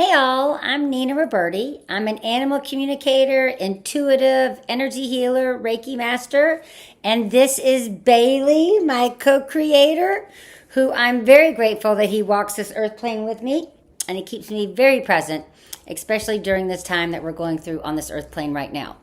Hey all, I'm Nina Ruberti. I'm an animal communicator, intuitive energy healer, Reiki master, and this is Bailey, my co-creator, who I'm very grateful that he walks this earth plane with me and he keeps me very present, especially during this time that we're going through on this earth plane right now.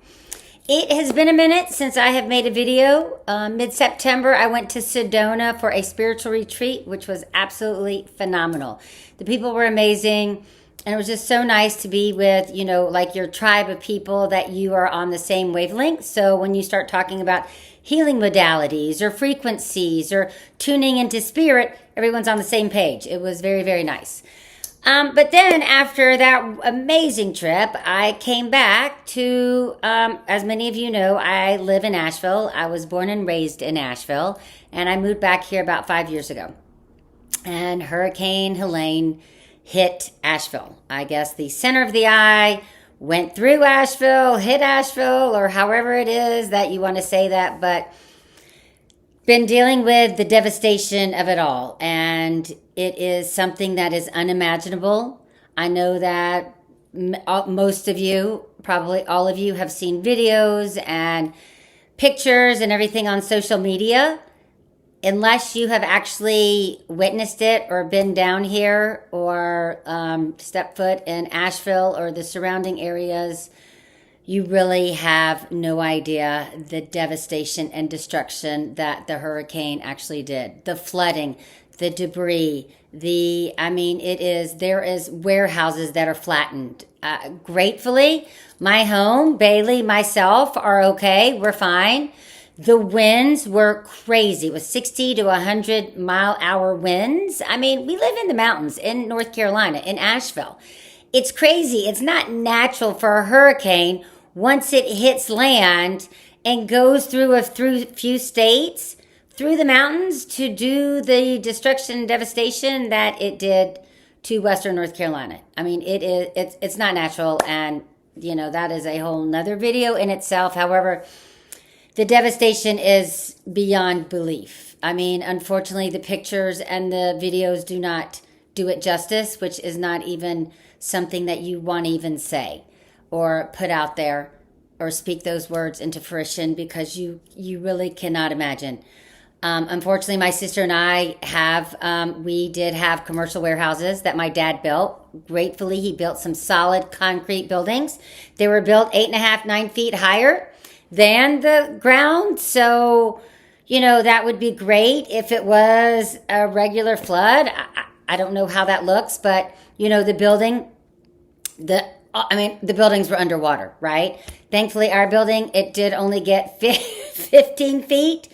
It has been a minute since I have made a video. Mid-September, I went to Sedona for a spiritual retreat, which was absolutely phenomenal. The people were amazing, and it was just so nice to be with, like your tribe of people that you are on the same wavelength. So when you start talking about healing modalities or frequencies or tuning into spirit, everyone's on the same page. It was very, very nice. But then after that amazing trip, I came back to, as many of you know, I live in Asheville. I was born and raised in Asheville, and I moved back here about 5 years ago. And Hurricane Helene hit Asheville. I guess the center of the eye went through Asheville, hit Asheville, or however it is that you want to say that, but been dealing with the devastation of it all, and it is something that is unimaginable. I know that most of you, probably all of you, have seen videos and pictures and everything on social media. Unless you have actually witnessed it or been down here or stepped foot in Asheville or the surrounding areas, you really have no idea the devastation and destruction that the hurricane actually did. The flooding, the debris, there is warehouses that are flattened. Gratefully, my home, Bailey, myself are okay. We're fine. The winds were crazy. It was 60 to 100-mile-hour winds. We live in the mountains in North Carolina, in Asheville. It's crazy. It's not natural for a hurricane once it hits land and goes through a few states, through the mountains, to do the destruction and devastation that it did to Western North Carolina. It's not natural, and that is a whole nother video in itself. However, the devastation is beyond belief. Unfortunately, the pictures and the videos do not do it justice, which is not even something that you want to even say or put out there or speak those words into fruition, because you really cannot imagine. Unfortunately, my sister and I we did have commercial warehouses that my dad built. Gratefully, he built some solid concrete buildings. They were built 8.5, 9 feet higher than the ground. So, that would be great if it was a regular flood. I don't know how that looks, but the buildings were underwater, right? Thankfully, our building, it did only get 15 feet,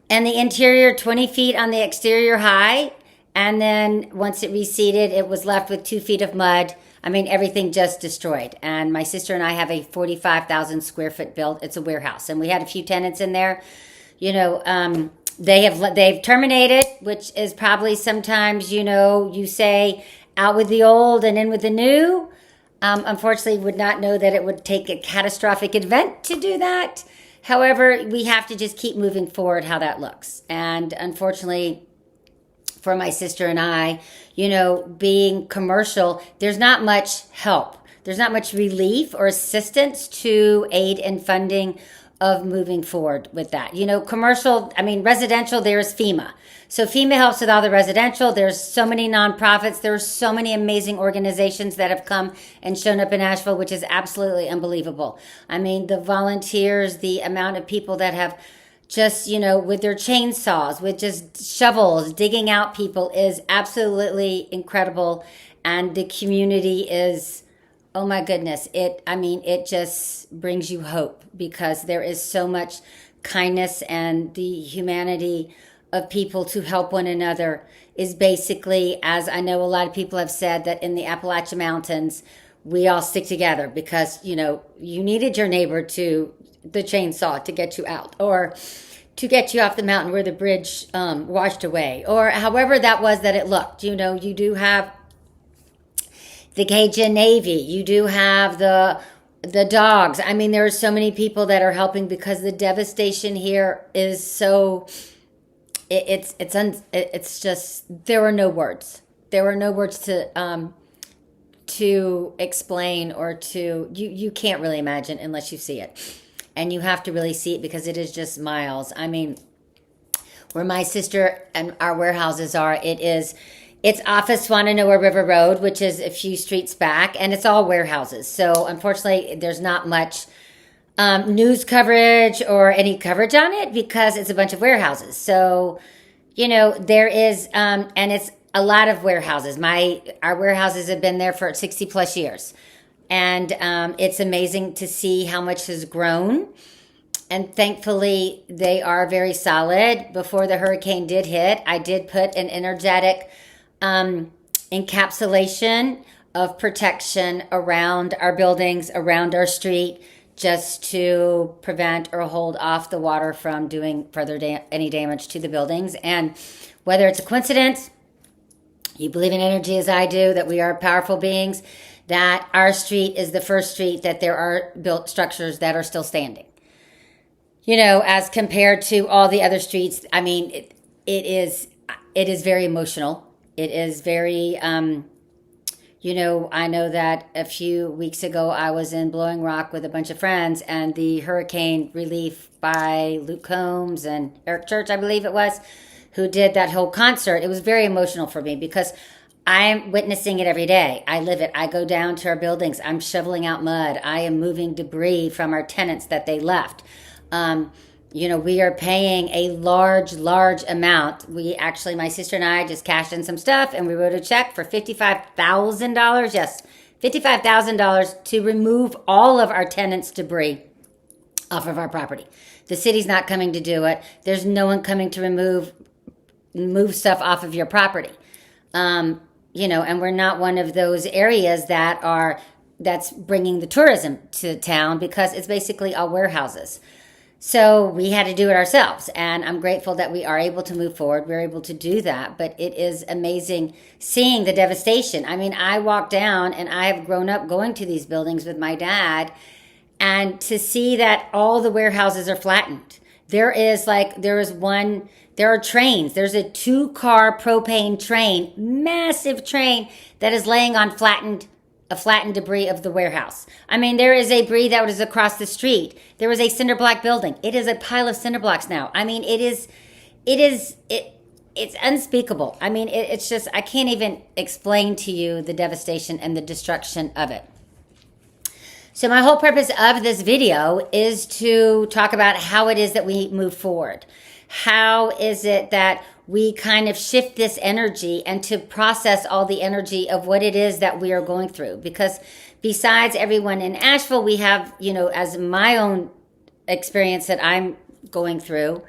and the interior 20 feet on the exterior high. And then once it receded, it was left with 2 feet of mud. Everything just destroyed. And my sister and I have a 45,000 square foot build. It's a warehouse, and we had a few tenants in there. They've terminated, which is probably sometimes, you say out with the old and in with the new. Unfortunately, would not know that it would take a catastrophic event to do that. However, we have to just keep moving forward how that looks. And unfortunately, for my sister and I, being commercial, there's not much help. There's not much relief or assistance to aid and funding of moving forward with that. Commercial, residential, there's FEMA. So FEMA helps with all the residential. There's so many nonprofits. There's so many amazing organizations that have come and shown up in Asheville, which is absolutely unbelievable. The volunteers, the amount of people that have just, with their chainsaws, with just shovels, digging out people is absolutely incredible. And the community is, oh my goodness, it just brings you hope, because there is so much kindness, and the humanity of people to help one another is basically, as I know a lot of people have said, that in the Appalachian Mountains, we all stick together because, you needed your neighbor to the chainsaw to get you out, or to get you off the mountain where the bridge washed away, or however that was that it looked. You do have the Cajun Navy. You do have the dogs. There are so many people that are helping, because the devastation here is so. It's just, there were no words. There were no words to to explain or to, you can't really imagine unless you see it. And you have to really see it because it is just miles. I mean, where my sister and our warehouses are, it's off of Swananoa River Road, which is a few streets back, and it's all warehouses. So unfortunately, there's not much news coverage or any coverage on it because it's a bunch of warehouses. So, there is, and it's a lot of warehouses. Our warehouses have been there for 60 plus years. And it's amazing to see how much has grown. And thankfully, they are very solid. Before the hurricane did hit, I did put an energetic encapsulation of protection around our buildings, around our street, just to prevent or hold off the water from doing further any damage to the buildings. And whether it's a coincidence, you believe in energy as I do, that we are powerful beings, that our street is the first street that there are built structures that are still standing. As compared to all the other streets, I mean, it is very emotional. It is very, I know that a few weeks ago I was in Blowing Rock with a bunch of friends, and the hurricane relief by Luke Combs and Eric Church, I believe it was, who did that whole concert. It was very emotional for me because I'm witnessing it every day. I live it. I go down to our buildings. I'm shoveling out mud. I am moving debris from our tenants that they left. We are paying a large amount. My sister and I just cashed in some stuff and we wrote a check for $55,000. Yes, $55,000 to remove all of our tenants' debris off of our property. The city's not coming to do it. There's no one coming to move stuff off of your property. And we're not one of those areas that's bringing the tourism to town because it's basically all warehouses. So we had to do it ourselves, and I'm grateful that we are able to move forward. We're able to do that, but it is amazing seeing the devastation. I mean, I walk down, and I have grown up going to these buildings with my dad, and to see that all the warehouses are flattened. There are trains. There's a 2-car propane train, massive train that is laying on flattened debris of the warehouse. I mean, there is a debris that was across the street. There was a cinder block building. It is a pile of cinder blocks now. I mean, it's unspeakable. I mean, it's just, I can't even explain to you the devastation and the destruction of it. So my whole purpose of this video is to talk about how it is that we move forward. How is it that we kind of shift this energy and to process all the energy of what it is that we are going through? Because besides everyone in Asheville, we have, as my own experience that I'm going through,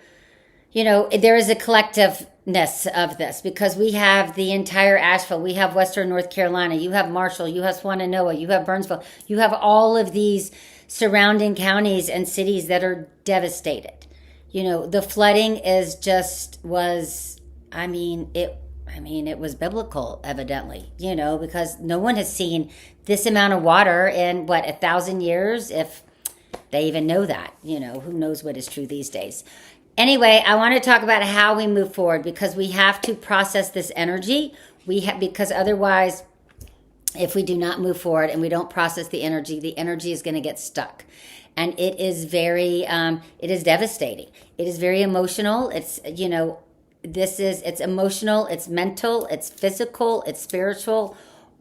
there is a collectiveness of this because we have the entire Asheville. We have Western North Carolina. You have Marshall. You have Swananoa. You have Burnsville. You have all of these surrounding counties and cities that are devastated. The flooding it was biblical, evidently, because no one has seen this amount of water in 1,000 years, if they even know that, who knows what is true these days. Anyway, I want to talk about how we move forward because we have to process this energy. Because otherwise, if we do not move forward and we don't process the energy is going to get stuck. And it is it is devastating. It is very emotional. It's, it's emotional, it's mental, it's physical, it's spiritual.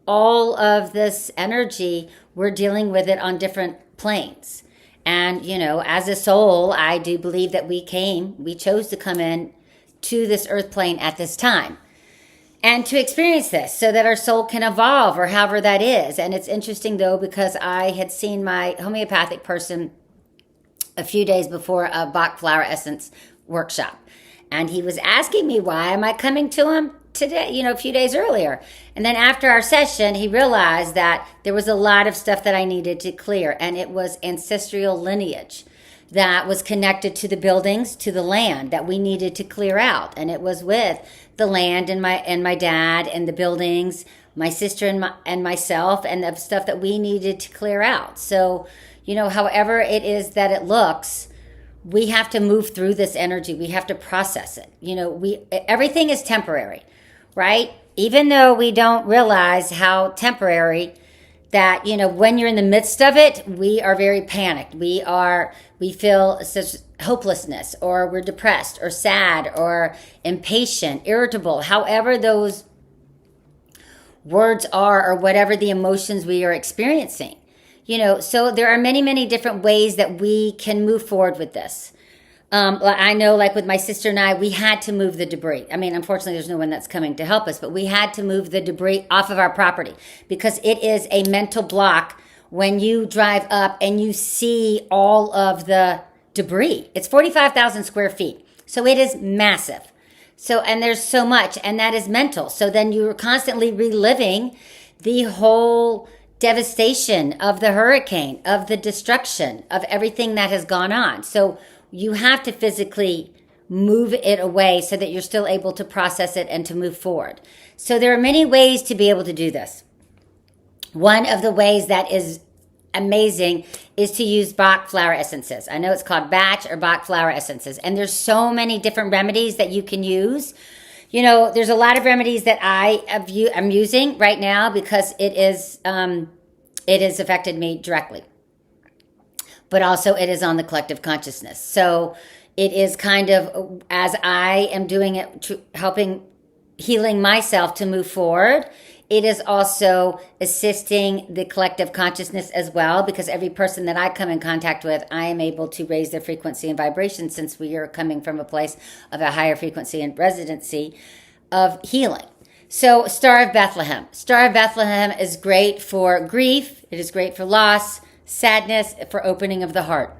All of this energy, we're dealing with it on different planes. And, as a soul, I do believe that we chose to come in to this earth plane at this time. And to experience this so that our soul can evolve or however that is. And it's interesting, though, because I had seen my homeopathic person a few days before a Bach Flower Essence workshop. And he was asking me, why am I coming to him today, a few days earlier? And then after our session, he realized that there was a lot of stuff that I needed to clear. And it was ancestral lineage that was connected to the buildings, to the land that we needed to clear out. And it was with the land and my dad and the buildings, my sister and myself, and the stuff that we needed to clear out. So, however it is that it looks, we have to move through this energy. We have to process it. Everything is temporary, right? Even though we don't realize how temporary that, when you're in the midst of it, we are very panicked. We feel such hopelessness, or we're depressed or sad or impatient, irritable, however those words are, or whatever the emotions we are experiencing. So there are many, many different ways that we can move forward with this. I know, like with my sister and I, we had to move the debris. I mean, unfortunately, there's no one that's coming to help us, but we had to move the debris off of our property because it is a mental block when you drive up and you see all of the debris. It's 45,000 square feet. So it is massive. And there's so much, and that is mental. So then you're constantly reliving the whole devastation of the hurricane, of the destruction, of everything that has gone on. So you have to physically move it away so that you're still able to process it and to move forward. So there are many ways to be able to do this. One of the ways that is amazing is to use Bach Flower Essences. I know it's called Bach or Bach Flower Essences, and there's so many different remedies that you can use. There's a lot of remedies that I'm using right now because it has affected me directly. But also it is on the collective consciousness. So it is kind of, as I am doing it, helping healing myself to move forward, it is also assisting the collective consciousness as well, because every person that I come in contact with, I am able to raise their frequency and vibration, since we are coming from a place of a higher frequency and residency of healing. So Star of Bethlehem. Star of Bethlehem is great for grief. It is great for loss, sadness, for opening of the heart.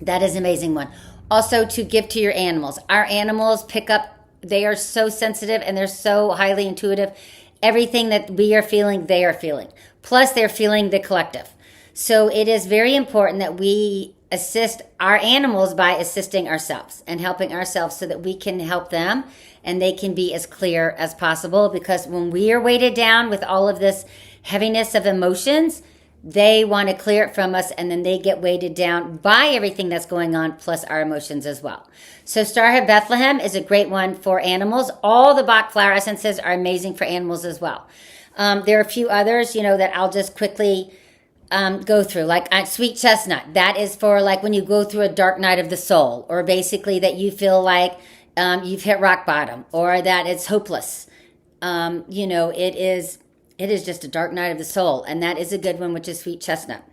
That is an amazing one. Also, to give to your animals. Our animals pick up, they are so sensitive and they're so highly intuitive. Everything that we are feeling, they are feeling. Plus, they're feeling the collective. So it is very important that we assist our animals by assisting ourselves and helping ourselves so that we can help them and they can be as clear as possible. Because when we are weighted down with all of this heaviness of emotions, they want to clear it from us, and then they get weighted down by everything that's going on, plus our emotions as well. So Star of Bethlehem is a great one for animals. All the Bach Flower Essences are amazing for animals as well. There are a few others, that I'll just quickly go through, like Sweet Chestnut. That is for like when you go through a dark night of the soul, or basically that you feel like you've hit rock bottom, or that it's hopeless. It is just a dark night of the soul, and that is a good one, which is Sweet Chestnut.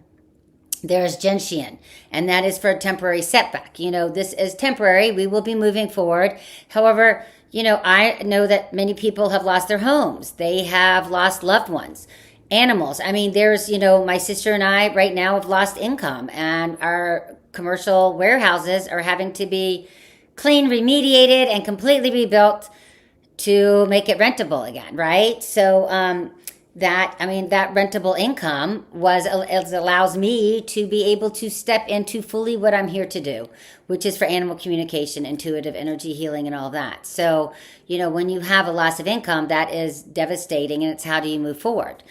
There's Gentian, and that is for a temporary setback. This is temporary. We will be moving forward. However, I know that many people have lost their homes. They have lost loved ones, animals. I mean, there's, my sister and I right now have lost income, and our commercial warehouses are having to be cleaned, remediated, and completely rebuilt to make it rentable again, right? So, that rentable income allows me to be able to step into fully what I'm here to do, which is for animal communication, intuitive energy healing, and all that. So, when you have a loss of income, that is devastating, and it's how do you move forward,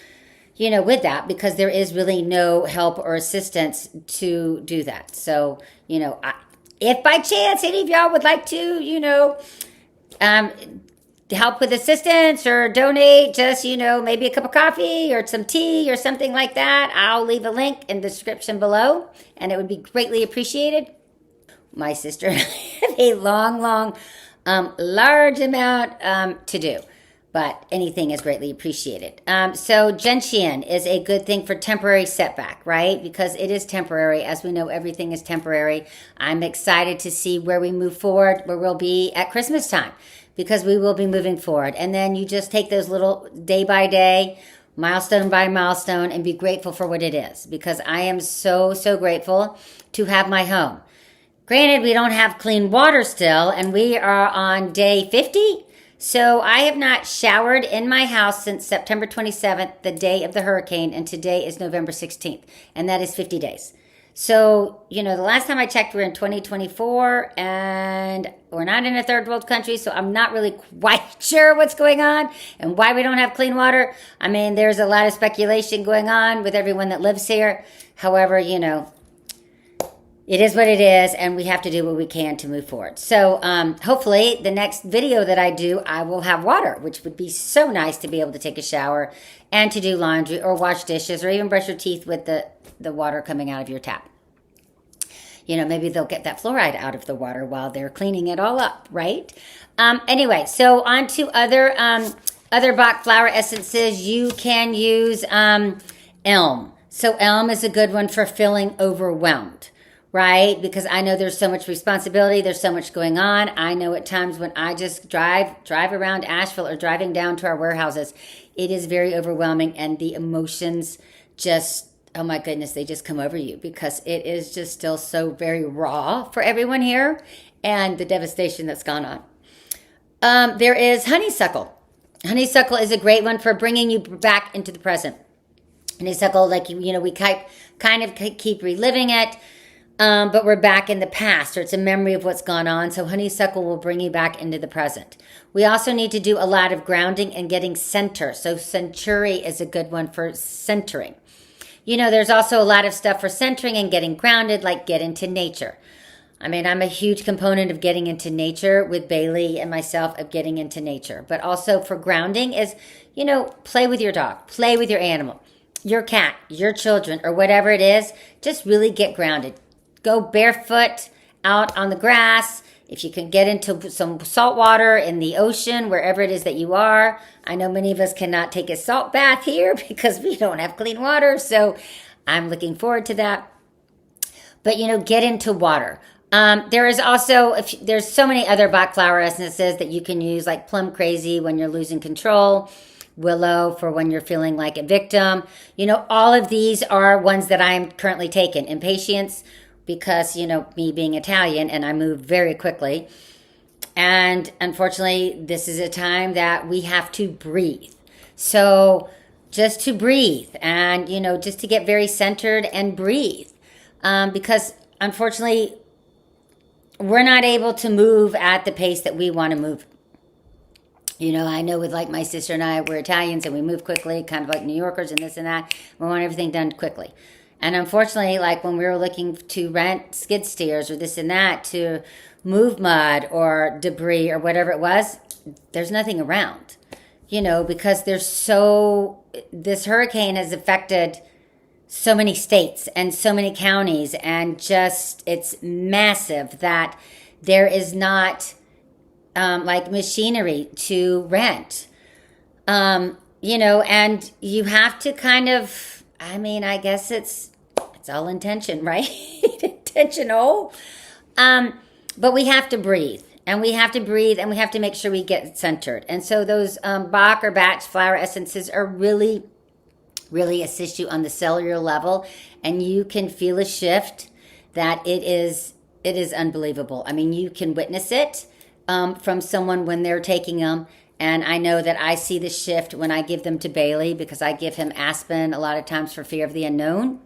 with that, because there is really no help or assistance to do that. So, if by chance any of y'all would like to, help with assistance or donate just, maybe a cup of coffee or some tea or something like that, I'll leave a link in the description below, and it would be greatly appreciated. My sister and I have a long, large amount to do, but anything is greatly appreciated. So Gentian is a good thing for temporary setback, right? Because it is temporary. As we know, everything is temporary. I'm excited to see where we move forward, where we'll be at Christmas time, because we will be moving forward. And then you just take those little day by day, milestone by milestone, and be grateful for what it is. Because I am so, so grateful to have my home. Granted, we don't have clean water still, and we are on day 50. So I have not showered in my house since September 27th, the day of the hurricane, and today is November 16th, and that is 50 days. So, the last time I checked, we're in 2024, and we're not in a third world country, so I'm not really quite sure what's going on and why we don't have clean water. I mean, there's a lot of speculation going on with everyone that lives here. However, It is what it is, and we have to do what we can to move forward. So hopefully the next video that I do, I will have water, which would be so nice to be able to take a shower and to do laundry or wash dishes or even brush your teeth with the water coming out of your tap. You know, maybe they'll get that fluoride out of the water while they're cleaning it all up, right? Anyway, so on to other Bach Flower Essences. You can use elm. So elm is a good one for feeling overwhelmed, right? Because I know there's so much responsibility. There's so much going on. I know at times when I just drive around Asheville or driving down to our warehouses, it is very overwhelming, and the emotions just, oh my goodness, they just come over you because it is just still so very raw for everyone here, and the devastation that's gone on. There is honeysuckle. Honeysuckle is a great one for bringing you back into the present. Honeysuckle, like, you know, we kind of keep reliving it, but we're back in the past, or it's a memory of what's gone on. So honeysuckle will bring you back into the present. We also need to do a lot of grounding and getting center. So century is a good one for centering. You know, there's also a lot of stuff for centering and getting grounded, like get into nature. I mean, I'm a huge component of getting into nature with Bailey and myself, of getting into nature. But also for grounding is, you know, play with your dog, play with your animal, your cat, your children, or whatever it is. Just really get grounded. Go barefoot out on the grass. If you can get into some salt water in the ocean, wherever it is that you are. I know many of us cannot take a salt bath here because we don't have clean water. So I'm looking forward to that. But, you know, get into water. There is also, there's so many other Bach Flower Essences that you can use, like Plum Crazy when you're losing control. Willow for when you're feeling like a victim. You know, all of these are ones that I'm currently taking. Impatience, because, you know, me being Italian and I move very quickly. And unfortunately, this is a time that we have to breathe. So just to breathe and, you know, just to get very centered and breathe. Because unfortunately, we're not able to move at the pace that we want to move. You know, I know with like my sister and I, we're Italians and we move quickly, kind of like New Yorkers and this and that. We want everything done quickly. And unfortunately, like when we were looking to rent skid steers or this and that to move mud or debris or whatever it was, there's nothing around, you know, because this hurricane has affected so many states and so many counties, and just, it's massive that there is not like machinery to rent, you know, and you have to kind of, I mean, I guess it's all intention, right? Intentional. But we have to breathe, and we have to breathe, and we have to make sure we get centered. And so those Bach or Bach Flower Essences are really assist you on the cellular level, and you can feel a shift that it is unbelievable. I mean, you can witness it from someone when they're taking them. And I know that I see the shift when I give them to Bailey, because I give him Aspen a lot of times for fear of the unknown.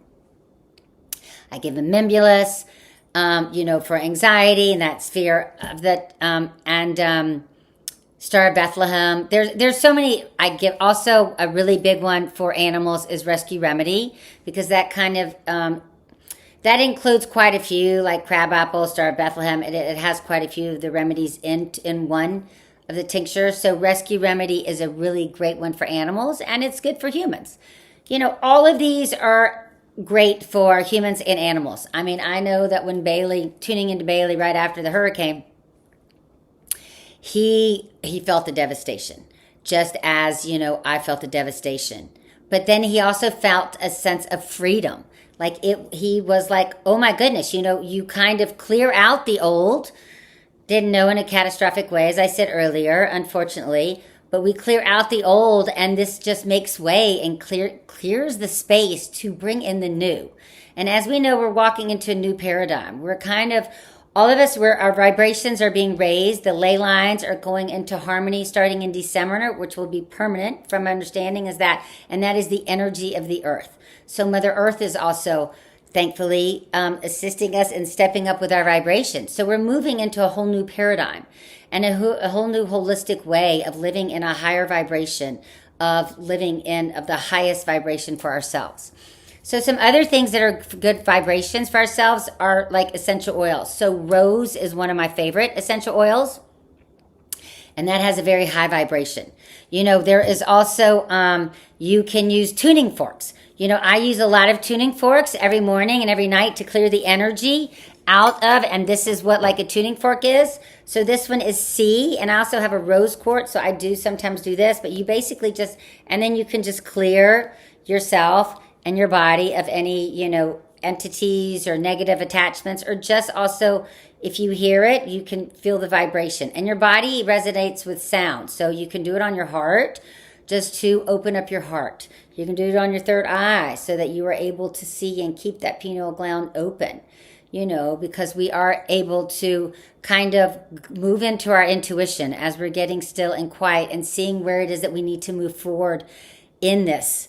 I give him Mimbulus, you know, for anxiety and that fear of that, and Star of Bethlehem. There's so many. I give also a really big one for animals is Rescue Remedy, because that kind of that includes quite a few, like crabapple, Star of Bethlehem. It has quite a few of the remedies in one of the tinctures. So Rescue Remedy is a really great one for animals, and it's good for humans. You know, all of these are great for humans and animals. I mean, I know that when tuning into Bailey right after the hurricane, he felt the devastation, just as, you know, I felt the devastation. But then he also felt a sense of freedom. Like he was like, oh my goodness, you know, you kind of clear out the old. Didn't know in a catastrophic way, as I said earlier, unfortunately, but we clear out the old, and this just makes way and clears the space to bring in the new. And as we know, we're walking into a new paradigm. We're kind of, all of us, our vibrations are being raised. The ley lines are going into harmony starting in December, which will be permanent from my understanding is that, and that is the energy of the earth. So Mother Earth is also thankfully assisting us in stepping up with our vibration. So we're moving into a whole new paradigm and a whole new holistic way of living in a higher vibration, of living of the highest vibration for ourselves. So some other things that are good vibrations for ourselves are like essential oils. So rose is one of my favorite essential oils, and that has a very high vibration. There is also, you can use tuning forks. I use a lot of tuning forks every morning and every night to clear the energy out of, and this is what like a tuning fork is. So this one is C, and I also have a rose quartz, so I do sometimes do this, but you basically just, and then you can just clear yourself and your body of any, entities or negative attachments, or just also, if you hear it, you can feel the vibration. And your body resonates with sound. So you can do it on your heart, just to open up your heart. You can do it on your third eye so that you are able to see and keep that pineal gland open, because we are able to kind of move into our intuition as we're getting still and quiet and seeing where it is that we need to move forward in this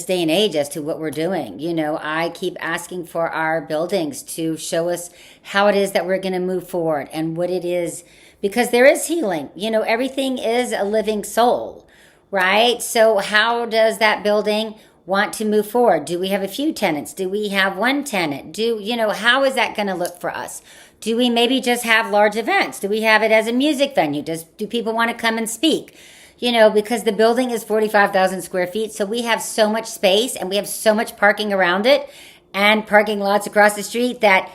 day and age as to what we're doing. I keep asking for our buildings to show us how it is that we're going to move forward and what it is, because there is healing. Everything is a living soul, right? So how does that building want to move forward? Do we have a few tenants? Do we have one tenant? How is that going to look for us? Do we maybe just have large events? Do we have it as a music venue? Do people want to come and speak? Because the building is 45,000 square feet. So we have so much space and we have so much parking around it and parking lots across the street that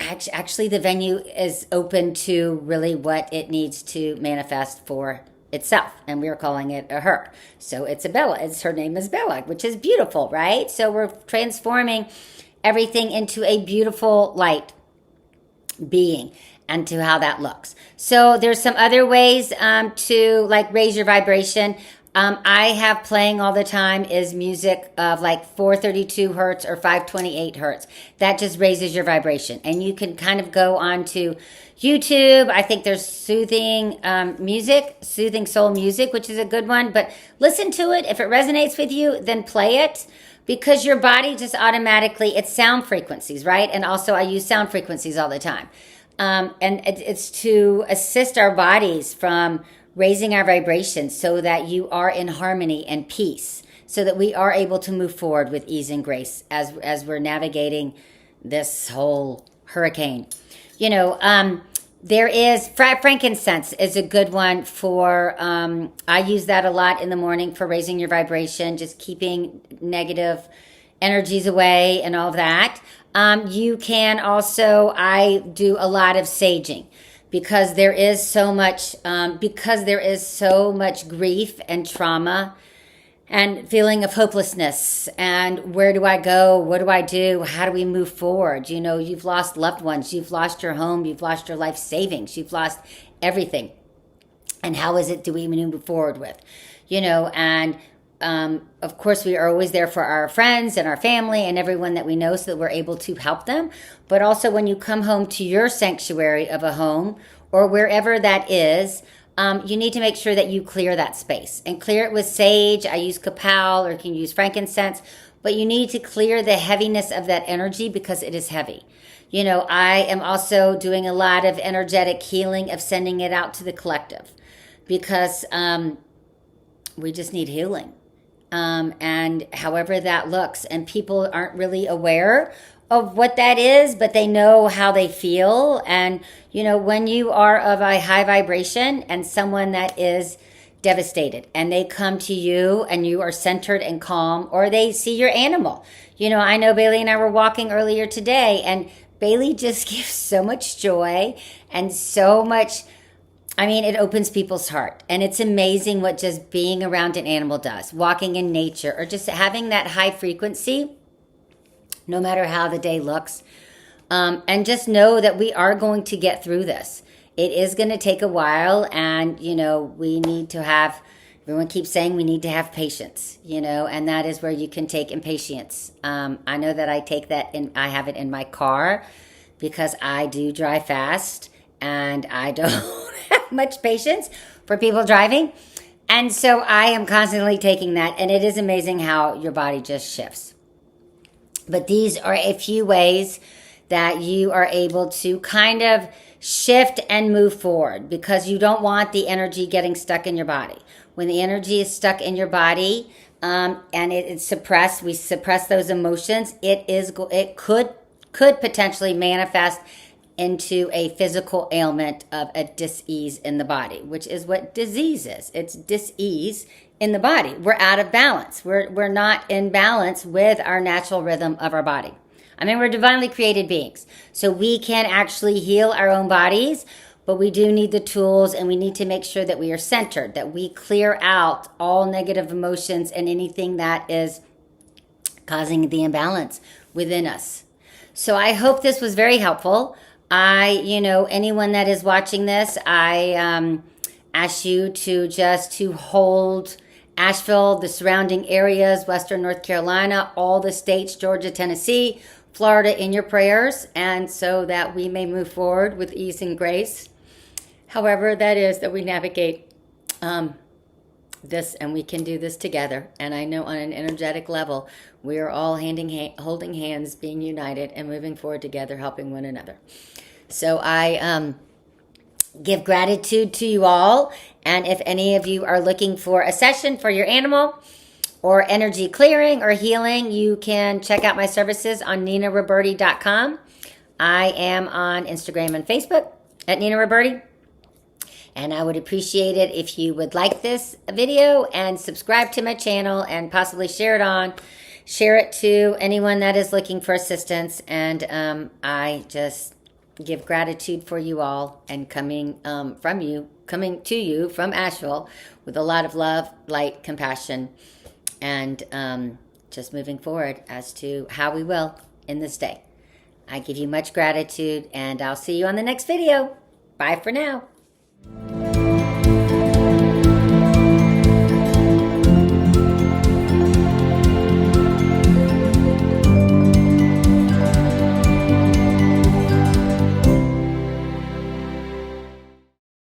actually the venue is open to really what it needs to manifest for itself. And we're calling it a her. So it's a Bella. Her name is Bella, which is beautiful, right? So we're transforming everything into a beautiful light being, and to how that looks. So there's some other ways to like raise your vibration. I have playing all the time is music of like 432 hertz or 528 hertz. That just raises your vibration. And you can kind of go on to YouTube. I think there's soothing music, soothing soul music, which is a good one. But listen to it. If it resonates with you, then play it. Because your body just automatically, it's sound frequencies, right? And also I use sound frequencies all the time. And it's to assist our bodies from raising our vibrations so that you are in harmony and peace, so that we are able to move forward with ease and grace as we're navigating this whole hurricane. There is frankincense is a good one for, I use that a lot in the morning for raising your vibration, just keeping negative energies away and all of that. You can also, I do a lot of saging because there is so much grief and trauma and feeling of hopelessness. And where do I go? What do I do? How do we move forward? You've lost loved ones. You've lost your home. You've lost your life savings. You've lost everything. And how is it do we move forward with? Of course, we are always there for our friends and our family and everyone that we know so that we're able to help them. But also when you come home to your sanctuary of a home or wherever that is, you need to make sure that you clear that space and clear it with sage. I use copal, or you can use frankincense, but you need to clear the heaviness of that energy because it is heavy. I am also doing a lot of energetic healing of sending it out to the collective because we just need healing. And however that looks, and people aren't really aware of what that is, but they know how they feel. And, when you are of a high vibration and someone that is devastated and they come to you and you are centered and calm, or they see your animal. I know Bailey and I were walking earlier today, and Bailey just gives so much joy and so much, it opens people's heart. And it's amazing what just being around an animal does. Walking in nature or just having that high frequency, no matter how the day looks. And just know that we are going to get through this. It is going to take a while. And, we need to have, everyone keeps saying we need to have patience, and that is where you can take impatience. I know that I take that I have it in my car because I do drive fast and I don't have much patience for people driving. And so I am constantly taking that, and it is amazing how your body just shifts. But these are a few ways that you are able to kind of shift and move forward because you don't want the energy getting stuck in your body. when the energy is stuck in your body, and it's suppressed, we suppress those emotions, it could potentially manifest into a physical ailment of a dis-ease in the body, which is what disease is. It's dis-ease in the body. We're out of balance. We're not in balance with our natural rhythm of our body. I mean, we're divinely created beings, so we can actually heal our own bodies, but we do need the tools, and we need to make sure that we are centered, that we clear out all negative emotions and anything that is causing the imbalance within us. So I hope this was very helpful. Anyone that is watching this, I ask you to hold Asheville, the surrounding areas, Western North Carolina, all the states, Georgia, Tennessee, Florida, in your prayers, and so that we may move forward with ease and grace. However that is that we navigate this, and we can do this together. And I know on an energetic level, we are all holding hands, being united, and moving forward together, helping one another. So I give gratitude to you all. And if any of you are looking for a session for your animal or energy clearing or healing, you can check out my services on ninaruberti.com. I am on Instagram and Facebook at Nina Ruberti. And I would appreciate it if you would like this video and subscribe to my channel and possibly share it to anyone that is looking for assistance. And I just give gratitude for you all, and coming to you from Asheville with a lot of love, light, compassion, and just moving forward as to how we will in this day. I give you much gratitude, and I'll see you on the next video. Bye for now.